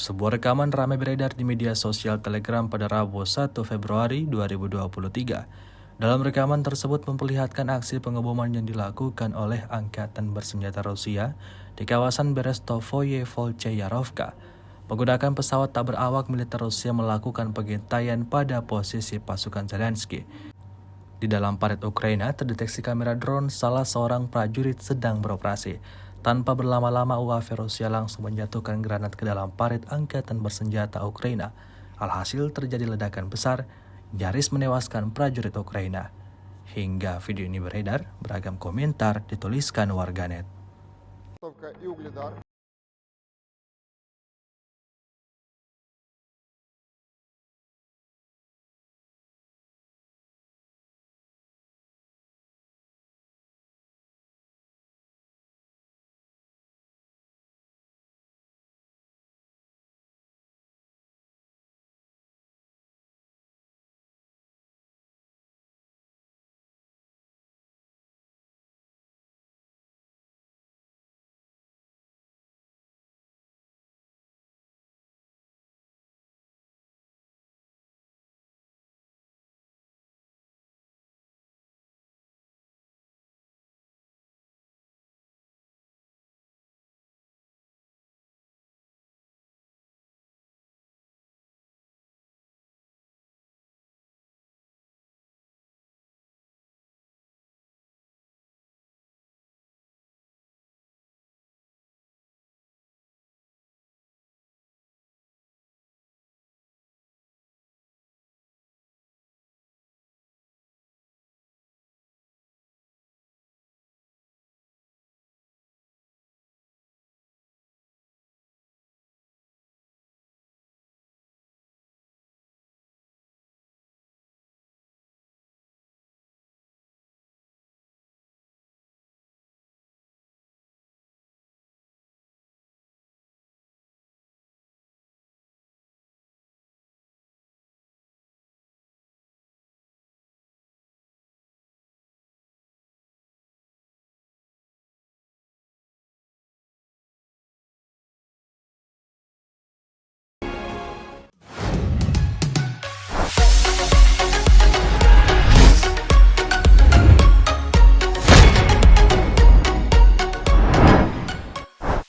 Sebuah rekaman ramai beredar di media sosial Telegram pada Rabu 1 Februari 2023. Dalam rekaman tersebut memperlihatkan aksi pengeboman yang dilakukan oleh angkatan bersenjata Rusia di kawasan Berestovoye Volcheyarovka. Menggunakan pesawat tak berawak militer Rusia melakukan pengintaian pada posisi pasukan Zelensky. Di dalam parit Ukraina terdeteksi kamera drone salah seorang prajurit sedang beroperasi. Tanpa berlama-lama UAV Rusia langsung menjatuhkan granat ke dalam parit angkatan bersenjata Ukraina. Alhasil terjadi ledakan besar, nyaris menewaskan prajurit Ukraina. Hingga video ini beredar, beragam komentar dituliskan warganet.